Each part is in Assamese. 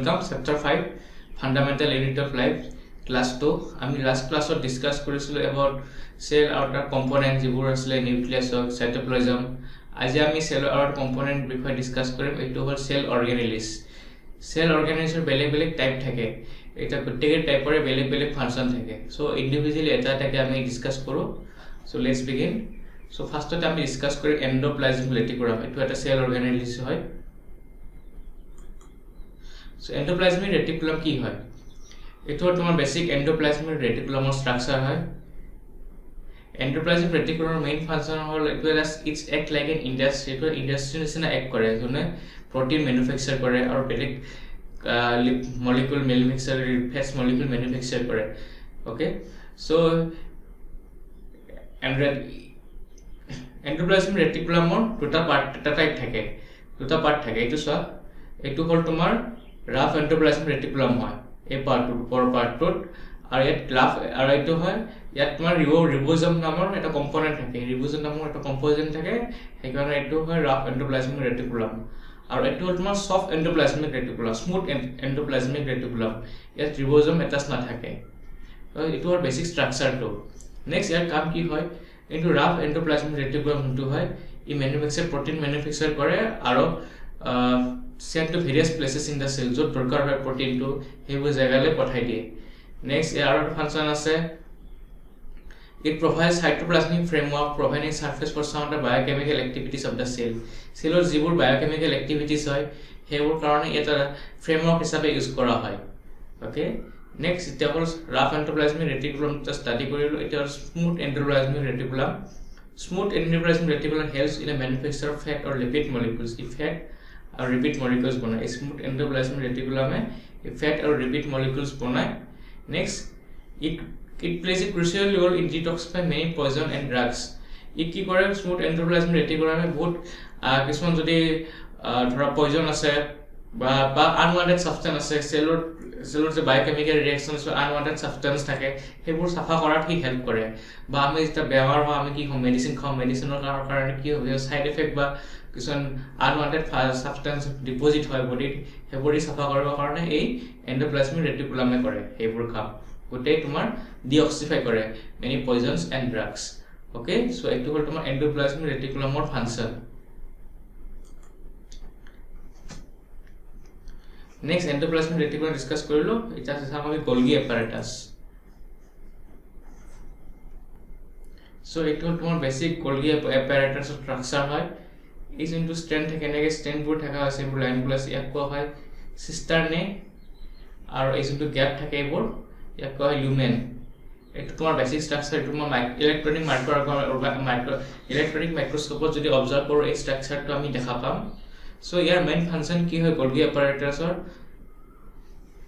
Welcome, Chapter 5, Fundamental Unit of Life, Class 2. আমি last class discuss কৰিছিলোঁ about cell outer component যিবোৰ আছিলে nucleus of cytoplasm. আজি আমি cell outer component বিষয়ে discuss কৰিম। এইটো হ'ল cell organelles. Cell organelles বেলেগ বেলেগ টাইপ থাকে। এটা প্ৰত্যেক টাইপৰে বেলেগ বেলেগ ফাংচন থাকে। So individually এটা এটাকে আমি discuss কৰোঁ। So let's begin. So firstতে আমি discuss কৰিম endoplasmic reticulum. এইটো এটা cell organelles হয়। So endoplasmic reticulum কি হয়? It was তোমার basic endoplasmic reticulum structure হয়. Endoplasmic reticulum main function hall it's act like an industry. It industry নিচিনা act কৰে যোনে protein manufacture কৰে আৰু বেলেগ molecule manufacture fast molecule manufacture কৰে. Okay? So endoplasmic reticulum দুটা টাইপ থাকে। দুটা পাৰ্ট থাকে। এইটো চোৱা এইটো হল তোমাৰ rough endoplasmic reticulum হয় এই পাৰ্টটো ওপৰ পাৰ্টটোত আৰু ইয়াত গ্লাফ আৰু এইটো হয় ইয়াত তোমাৰ ৰিবোজম নামৰ এটা কম্পোনেন্ট থাকে ৰিবোজম নামৰ এটা কম্পোজিশন থাকে সেইকাৰণে এইটো হয় rough endoplasmic reticulum আৰু এইটো হ'ল তোমাৰ soft endoplasmic reticulum smooth endoplasmic reticulum ইয়াত ৰিবোজম এটাচ নাথাকে এইটো হ'ল বেসিক স্ট্ৰাকচাৰটো নেক্সট ইয়াৰ কাম কি হয় এইটো rough endoplasmic reticulum যোনটো হয় ই ম্যানুফ্যাকচাৰ প্ৰটিন ম্যানুফ্যাকচাৰ কৰে আৰু sent to various places in the cell য'ত দৰকাৰ হয় প্ৰটিনটো সেইবোৰ জায়গালৈ পঠাই দিয়ে নেক্সট ইয়াৰ ফাংচন আছে it provides cytoplasmic framework providing surface for some of the biochemical activities of the cell cellৰ যিবোৰ biochemical activities হয় সেইবোৰ কাৰণে এটা framework হিচাপে ইউজ কৰা হয় okay next এটা হ'ল rough endoplasmic reticulum টা ষ্টাডি কৰিলো এটা smooth endoplasmic reticulum smooth endoplasmic reticulum helps in the manufacture of fat or lipid molecules if fat और रिपीट मॉलिक्यूल्स बनाए स्मूथ एंडोप्लाज्मिक रेटिकुलम में फैट और रिपीट मॉलिक्यूल्स बनाए next it plays a crucial role in detoxify many poison and drugs इ की करे स्मूथ एंडोप्लाज्मिक रेटिकुलम में बहुत किसमान যদি ধৰা পয়জন আছে বা আনৱান্টেড সাবস্টেন্স আছে সেলৰ যে বায়োকেমিক্যাল ৰিঅ্যাকশনস আনৱান্টেড সাবস্টেন্স থাকে সেইবোৰ সাফা কৰাত কি হেল্প কৰে বা আমি যেটা বেমাৰ হয় আমি কি মেডিসিন খাও মেডিসিনৰ কাৰণে কি হয় সাইড ইফেক্ট বা কিছুমান আনৱান্টেড সাবস্টেন্স ডিপোজিট হয় বডিত হেবৰি সাফা কৰিবৰ কাৰণে এই এন্ডোপ্লাজমিক ৰেটিকুলামে কৰে হেবোৰ কাম গোটেই তোমাৰ ডিঅক্সিফাই কৰে many poisons and drugs okay so এইটো হ'ল তোমাৰ এন্ডোপ্লাজমিক ৰেটিকুলামৰ function next endoplasmic reticulum discuss কৰিলো এটা আছে আমি গোলগি এপাৰেটাস সো এইটো হ'ল তোমাৰ বেসিক গোলগি এপাৰেটাস স্ট্ৰাকচাৰ হয় is into strand থাকে নেকে strand বোৰ থাকা আছে এইবোৰ লাইন প্লাস ইয়াক কোৱা হয় সিস্টাৰনে আৰু is into গ্যাপ থাকে এইবোৰ ইয়াক কোৱা হয় লুমেন এটো তোমাৰ বেসিক স্ট্ৰাকচাৰ এটো মই ইলেক্ট্ৰনিক ইলেক্ট্ৰনিক মাইক্ৰোস্কোপত যদি অবজাৰ্ভ কৰো এই স্ট্ৰাকচাৰটো আমি দেখা পাম সো ইয়াৰ মেইন ফাংচন কি হয় Golgi এপাৰেটাছৰ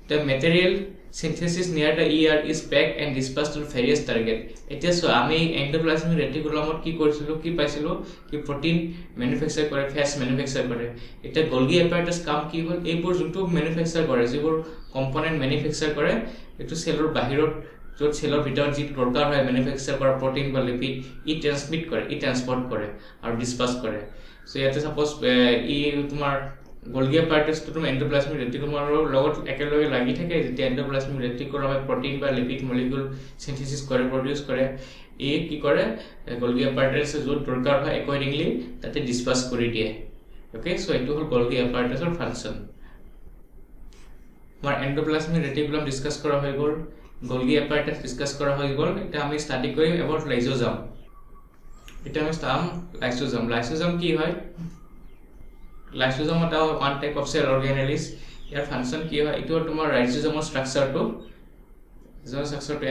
the material synthesis near the ER is packed and dispersed to various target এতিয়া সো আমি এন্ডোপ্লাজমিক ৰেটিকুলামত কি কৰিছিলো কি পাইছিলো কি প্ৰটিন ম্যানুফ্যাকচাৰ কৰে ফ্যাট ম্যানুফ্যাকচাৰ কৰে এতিয়া গোলগি এপাৰেটাছ কাম কি হ'ল এইবোৰ যোনটো ম্যানুফ্যাকচাৰ কৰে যিবোৰ কম্পোনেন্ট ম্যানুফ্যাকচাৰ কৰে এটো সেলৰ বাহিৰত য'ত সেলৰ ভিতৰত যি দৰকাৰ হয় ম্যানুফ্যাকচাৰ কৰা প্ৰটিন বা লিপিড ই ট্ৰান্সমিট কৰে ই ট্ৰান্সপোৰ্ট কৰে আৰু ডিসপাৰ্স কৰে সো ইয়াতে সাপোজ ই তোমাৰ গোলগি এপাৰেটাছটো তোমাৰ এন্ডোপ্লাজমিক ৰেটিকুলামৰ লগত একেলগে লাগি থাকে যেতিয়া এন্ডোপ্লাজমিক ৰেটিকুলামে প্ৰটিন বা লিপিড মলিকিউল সিনথেসিস কৰে প্ৰডিউস কৰে এই কি কৰে গোলগি এপাৰেটাছ য'ত দৰকাৰ হয় একৰ্ডিংলি তাতে ডিসপাৰ্স কৰি দিয়ে ওকে সো এইটো হ'ল গোলগি এপাৰেটাছৰ ফাংচন আমাৰ এন্ডোপ্লাজমিক ৰেটিকুলাম ডিসকাস কৰা হৈ গ'ল গোলগি এপাৰেটাছ ডিসকাস কৰা হৈ গ'ল এটা আমি ষ্টাডি কৰিম এবাউট লাইজোজাম এটা আমি চাম লাইজোজাম কি হয় লাইসোজোম এটা one type of cell organelles ইয়াৰ ফাংচন কি হয় এটো তোমাৰ লাইসোজোমৰ স্ট্ৰাকচাৰটো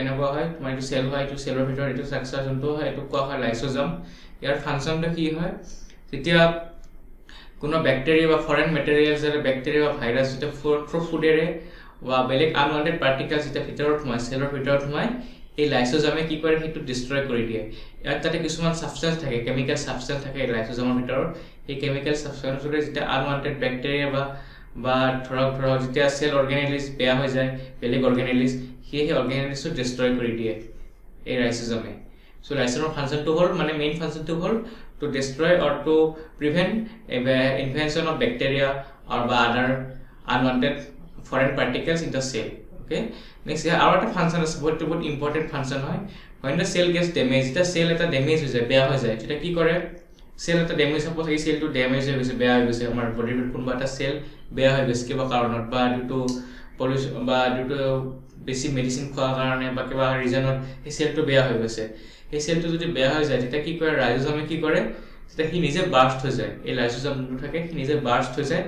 এনেকুৱা হয় তোমাৰ এটো সেল হয় এটো সেলৰ ভিতৰত এটো স্ট্ৰাকচাৰ যোনটো হয় এটো কোৱা হয় লাইসোজোম ইয়াৰ ফাংচনটো কি হয় যেতিয়া কোনো ব্যাকটেৰিয়া বা ফৰেন মেটেৰিয়েলছ যেনে ব্যাকটেৰিয়া বা ভাইৰাছ যেটা ফুডেৰে বা বেলেগ আনৱান্টেড পাৰ্টিকলছ যেটা ভিতৰত সোমায় সেলৰ ভিতৰত সোমায় এই লাইসোজোমে কি কৰে হেতু ডিস্ট্ৰয় কৰি দিয়ে ইয়াত তাতে কিছুমান সাবস্টেন্স থাকে কেমিক্যাল সাবস্টেন্স থাকে লাইসোজোমৰ ভিতৰত এই কেমিক্যাল সাবস্টেন্সৰে যেটা আনৱান্টেড ব্যাকটেৰিয়া বা ধৰক যেতিয়া সেল অৰ্গানেলিস বেয়া হৈ যায় বেলেগ অৰ্গানেলিস সেই অৰ্গানেলিসটো ডিস্ট্ৰয় কৰি দিয়ে এই লাইসোজোমে সো লাইসোজোমৰ ফাংচনটো হ'ল মানে মেইন ফাংচনটো হ'ল to destroy or to prevent invention of bacteria or বা other unwanted foreign particles in the cell. Okay, next here our function is বহুত important function হয় when the cell gets damaged, the cell এটা damage হৈ যায়, বেয়া হৈ যায়, এটা কি কৰে cell এটা damage suppose এই cell টো damage হৈ গৈছে, বেয়া হৈ গৈছে, আমাৰ বডিৰ কোনবা এটা cell বেয়া হৈ গৈছে কিবা কাৰণত বা due to pollution বা due to বেছি মেডিসিন খোৱাৰ কাৰণে বা কিবা ৰিজনত এই cell টো বেয়া হৈ গৈছে, এই cell টো যদি বেয়া হৈ যায় তেতিয়া কি কৰে লাইসোজমে কি কৰে তেতিয়া সি নিজে বাৰ্স্ট হৈ যায়, এই লাইসোজম যোনটো থাকে সি নিজে বাৰ্স্ট হৈ যায়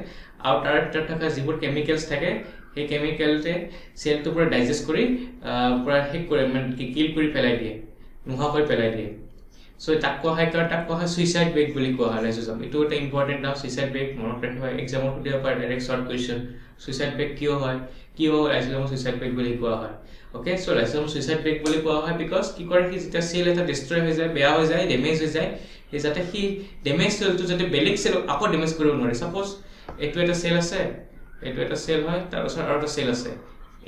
আৰু তাৰ ভিতৰত থকা যিবোৰ কেমিকেলছ থাকে সেই কেমিকেলতে সেলটো পুৰা ডাইজেষ্ট কৰি পুৰা হেক কৰে মানে কিল কৰি পেলাই দিয়ে, নোহোৱা কৰি পেলাই দিয়ে। সো তাক কোৱা হয় সুইসাইড ব্ৰেক বুলি কোৱা হয় লাইসোজম। এইটো এটা ইম্পৰ্টেণ্ট নাম সুইসাইড ব্ৰেক, মনত ৰাখিব এক্সামত সুধিব পাৰে direct short question suicide break কিয় হয় লাইসোজম সুইসাইড ব্ৰেক বুলি কোৱা হয়। Okay, so lysosome suicide break বুলি কোৱা হয় বিকজ কি কৰে সি যেতিয়া সেল এটা ডিষ্ট্ৰয় হৈ যায়, বেয়া হৈ যায়, ডেমেজ হৈ যায়, সেই যাতে সি ডেমেজ সেলটো যাতে বেলেগ সেল আকৌ ডেমেজ কৰিব নোৱাৰে। সাপোজ এইটো এটা সেল আছে, এইটো এটা সেল হয়, তাৰ ওচৰত আৰু এটা সেল আছে,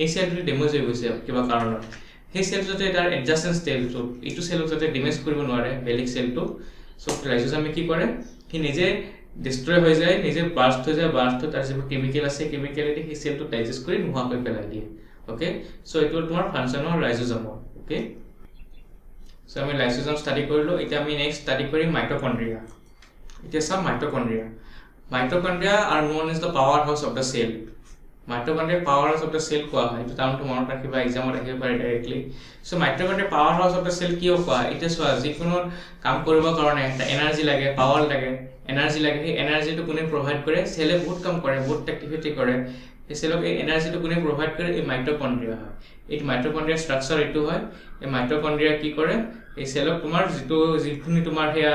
এই সেলটো ডেমেজ হৈ গৈছে কিবা কাৰণত, সেই সেলটো যাতে তাৰ এডজাসেন্ট সেলটো এইটো সেলক যাতে ডেমেজ কৰিব নোৱাৰে বেলেগ সেলটো, সো লাইসোজমে কি কৰে সি নিজে ডিষ্ট্ৰয় হৈ যায়, নিজে বাৰ্স্ট হৈ যায়, বাৰ্স্ট হৈ তাৰ যিবোৰ কেমিকেল আছে কেমিকেলেদি সেই সেলটো ডাইজেষ্ট কৰি নোহোৱা কৰি পেলাই দিয়ে। ওকে, সো এইটো তোমাৰ ফাংচন হয় লাইসোজমৰ। ওকে, সো আমি লাইসোজম ষ্টাডি কৰিলো, এতিয়া আমি নেক্সট ষ্টাডি কৰিম মাইটোকন্ড্ৰিয়া। এতিয়া চাম মাইটোকন্ড্ৰিয়া। Mitochondria are known as the powerhouse of the cell. Mitochondria powerhouse of the cell কোৱা হয়, এইটো টাৰ্মটো মনত ৰাখিবা, এক্সামত আহিব পাৰে directly. So mitochondria powerhouse of the cell কিয় কোৱা হয়, এতিয়া চোৱা যিকোনো কাম কৰিবৰ কাৰণে এটা এনাৰ্জি লাগে, পাৱাৰ লাগে, এনাৰ্জি লাগে, সেই এনাৰ্জিটো কোনে প্ৰভাইড কৰে, সেলে বহুত কাম কৰে, বহুত এক্টিভিটি কৰে, সেই সেলক এই এনাৰ্জিটো কোনে প্ৰভাইড কৰে, এই মাইটোকন্ড্ৰিয়া হয়। এই মাইটোকন্ড্ৰিয়া ষ্ট্ৰাকচাৰ এইটো হয়, এই মাইটোকন্ড্ৰিয়া কি কৰে এই সেলক তোমাৰ যিখিনি তোমাৰ সেয়া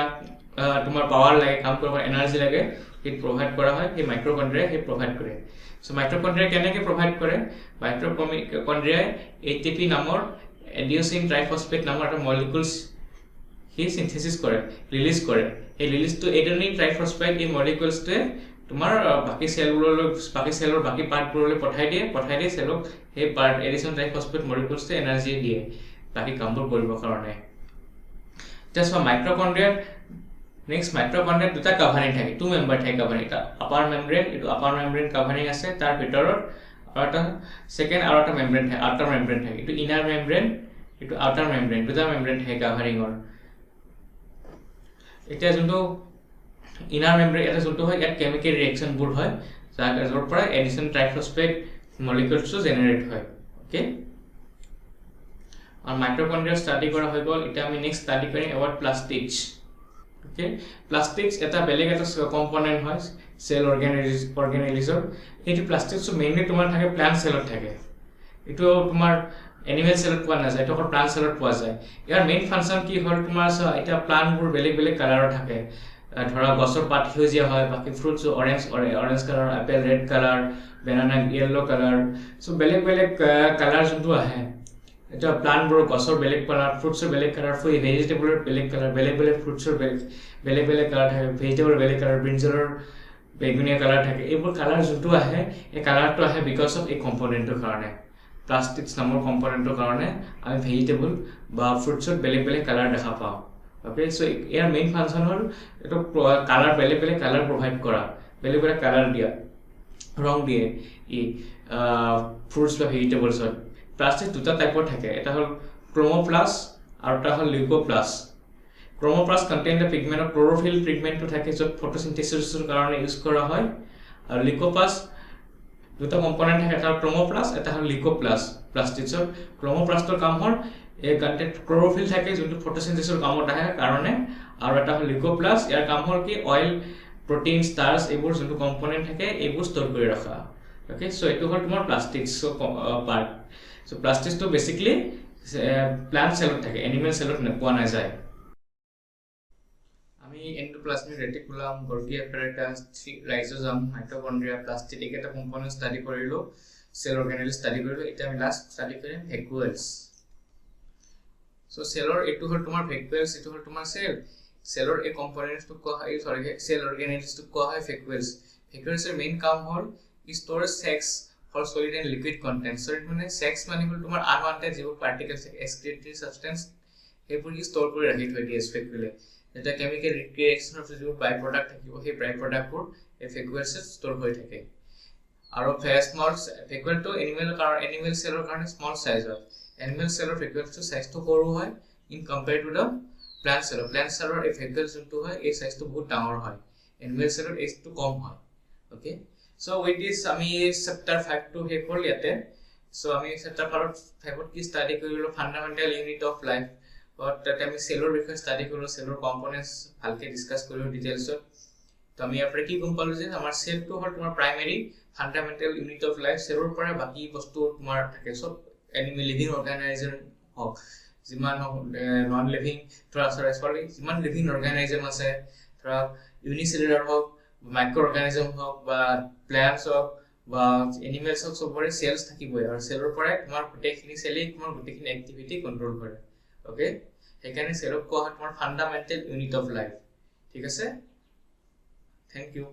তোমাৰ পাৱাৰ লাগে, কাম কৰিব এনাৰ্জি লাগে, it provide কৰা হয় এই মাইটোকন্ড্ৰিয়া হে প্ৰভাইড কৰে। সো মাইটোকন্ড্ৰিয়া কেনেকৈ প্ৰভাইড কৰে, মাইটোকন্ড্ৰিয়ায় ATP নামৰ এডিনোসিন ট্ৰাইফসফেট নামৰ এটা মলিকুলছ হি সিনথেসিস কৰে, ৰিলিজ কৰে, এই ৰিলিজটো এডিনোসিন ট্ৰাইফসফেট এই মলিকুলছটোৱে তোমাৰ বাকি সেলবোৰলৈ, বাকি সেলৰ বাকি পাৰ্টবোৰলৈ পঠাই দিয়ে সেলক সেই পাৰ্ট এডিনোসিন ট্ৰাইফসফেট মলিকুলছটোৱে এনাৰ্জি দিয়ে বাকি কামবোৰ কৰিবৰ কাৰণে। জাস্ট মাইটোকন্ড্ৰিয়াৰ নেক্সট মাইটোকন্ড্ৰিয়াত দুটা কাভাৰিং থাকে, টু মেম্বাৰ থাকে কাভাৰিং, এটা আপাৰ মেমব্ৰেন, এইটো আপাৰ মেমব্ৰেন কাভাৰিং আছে, তাৰ ভিতৰত আৰু এটা সেকেন্ড আৰু এটা মেমব্ৰেন থাকে, আউটাৰ মেমব্ৰেন থাকে, এইটো ইনাৰ মেমব্ৰেন, এইটো আউটাৰ মেমব্ৰেন, দুটা মেমব্ৰেন থাকে কাভাৰিঙৰ। এতিয়া যোনটো ইনাৰ মেমব্ৰেন এটা যোনটো হয় ইয়াত কেমিকেল ৰিয়েকশ্যনবোৰ হয় যাৰ পৰা এডিনোসিন ট্ৰাইফসফেট মলিকুলছটো জেনাৰেট হয়। ওকে, আৰু মাইটোকন্ড্ৰিয়া ষ্টাডি কৰা হৈ গ'ল, এতিয়া আমি নেক্সট ষ্টাডি কৰিম এবাউট প্লাস্টিডছ। ওকে, প্লাস্টিডছ এটা বেলেগ এটা কম্পোনেন্ট হয় সেল অৰ্গেনেলিজৰ। এইটো প্লাস্টিডছ মেইনলি তোমাৰ থাকে প্লান্ট সেলত থাকে, এইটো তোমাৰ এনিমেল সেলত পোৱা নাযায়, এইটো অকল প্লান্ট সেলত পোৱা যায়। ইয়াৰ মেইন ফাংচন কি হ'ল তোমাৰ এতিয়া প্লান্টবোৰ বেলেগ বেলেগ কালাৰৰ থাকে, ধৰা গছৰ পাত সেউজীয়া হয়, বাকি fruits orange colour, apple red colour, banana yellow colour, so বেলেগ বেলেগ কালাৰ যোনটো আহে, এটা প্লান্টবোৰৰ গছৰ বেলেগ কালাৰ, ফ্ৰুটছৰ বেলেগ কালাৰ, ভেজিটেবলৰ বেলেগ কালাৰ, বেলেগ বেলেগ ফ্ৰুটছৰ বেলেগ বেলেগ কালাৰ থাকে, ভেজিটেবলৰ বেলেগ কালাৰ, ব্ৰিঞ্জলৰ বেগুনীয়া কালাৰ থাকে, এইবোৰ কালাৰ যোনটো আহে এই কালাৰটো আহে বিকজ অফ এই কম্পোনেণ্টৰ কাৰণে, প্লাস্টিডছ নামৰ কম্পোনেণ্টৰ কাৰণে আমি ভেজিটেবল বা ফ্ৰুটছত বেলেগ বেলেগ কালাৰ দেখা পাওঁ। ওকে, সো ইয়াৰ মেইন ফাংচন হ'ল এইটো কালাৰ, বেলেগ বেলেগ কালাৰ প্ৰভাইড কৰা, বেলেগ বেলেগ কালাৰ দিয়া, ৰং দিয়ে ই ফ্ৰুটছ বা ভেজিটেবলছত। প্লাস্টিড দুটা টাইপৰ থাকে, এটা হ'ল ক্ৰোমোপ্লাষ্ট আৰু এটা হ'ল leucoplast. Chromoplast contain the pigment of chlorophyll, পিগমেণ্টটো থাকে য'ত ফটোচিনথেসিছৰ কাৰণে ইউজ কৰা হয়, আৰু লিউকোপ্লাষ্ট দুটা কম্পোনেন্ট থাকে, এটা ক্ৰোমোপ্লাষ্ট, এটা হ'ল লিউকোপ্লাষ্ট। প্লাস্টিডছৰ ক্ৰোমোপ্লাষ্টৰ কাম হ'ল এই কণ্টেইন ক্লোৰোফিল থাকে যোনটো ফটোচিনথেসিছৰ কামত আহে কাৰণে, আৰু এটা হ'ল লিউকোপ্লাষ্ট, ইয়াৰ কাম হ'ল কি অইল, প্ৰটিন, ষ্টাৰ্চ এইবোৰ যোনটো কম্পোনেন্ট থাকে এইবোৰ ষ্ট'ৰ কৰি ৰখা। ওকে, সো এইটো হ'ল তোমাৰ প্লাস্টিডছৰ পাৰ্ট। সো প্লাস্টিডছটো বেসিক্যালি প্লান্ট সেলত থাকে, এনিমেল সেলত পোৱা নাযায়। আমি endoplasmic reticulum, Golgi এপাৰেটাছ, lysosome, মাইটোকন্ড্ৰিয়া, plastid এইকেইটা কম্পোনেন্ট ষ্টাডি কৰিলো, সেল অৰ্গেনেল ষ্টাডি কৰিলো, এতিয়া আমি লাষ্ট ষ্টাডি কৰিম ভেকুৱেলছ। সো সেলৰ এইটো হ'ল তোমাৰ ভেকুৱেলছ, এইটো হ'ল তোমাৰ সেল, সেলৰ এই কম্পোনেন্টটো কোৱা হয়, সেল অৰ্গেনেলছটো কোৱা হয় ভেকুৱেলছ। ভেকুৱেলছৰ মেইন কাম হ'ল store sacs for solid and liquid content. Solid মানে সেক্স মানে হ'ল তোমাৰ আনৱান্টেড যিবোৰ পাৰ্টিকেলছ থাকে, এক্সক্ৰিটৰি সাবষ্টেন্স, সেইবোৰ ষ্ট'ৰ কৰি ৰাখি থৈ দিয়ে ভেকুৱেলে। এটা কেমিকেল ৰিয়েকশ্যনৰ যিবোৰ বাই প্ৰডাক্ট থাকিব সেই বাই প্ৰডাক্টবোৰ এই ভেকুৱেলছত ষ্ট'ৰ হৈ থাকে। আৰু স্মল ভেকুৱেলটো এনিমেল চেলৰ কাৰণে স্মল চাইজ হয় এনিমেল চেলৰ ভেকুৱেলটো চাইজটো সৰু হয় in compare to the plant চেলৰ এই ভেকুৱেল যোনটো হয় এই চাইজটো বহুত ডাঙৰ হয় এনিমেল চেলৰ এইজটো কম হয় ওকে সো উইথ দিস আমি চেপ্টাৰ 5 টো শেষ হ'ল ইয়াতে সো আমি চেপ্টাৰ 5 কি ষ্টাডি কৰিলো ফান্ডামেন্টাল ইউনিট অফ লাইফ তাতে আমি সেলৰ বিষয়ে ষ্টাডি কৰিলো সেলৰ কম্পোনেন্টস ভালকে ডিসকাস কৰিলো ডিটেইলছত তো আমি ইয়াৰ পৰা কি গম পালো যে আমাৰ সেলটো হ'ল তোমাৰ primary fundamental unit of life সেলৰ পৰা বাকি বস্তু তোমাৰ থাকে সব এনিমেল লিভিং অৰ্গানাইজাৰ হওক যিমান নন লিভিং যিমান লিভিং অৰ্গানাইজম আছে ধৰা ইউনিসেলুলাৰ হওক মাইক্ৰো অৰ্গানিজম হওক বা প্লান্টছ হওক বা এনিমেলছ হওক সবৰে সেলছ থাকিবই আৰু সেলৰ পৰা তোমাৰ গোটেইখিনি সেলেই তোমাৰ গোটেইখিনি এক্টিভিটি কন্ট্ৰোল কৰে ওকে সেইকাৰণে সেলক কোৱা হয় তোমাৰ ফান্ডামেন্টাল ইউনিট অফ লাইফ ঠিক আছে Thank you.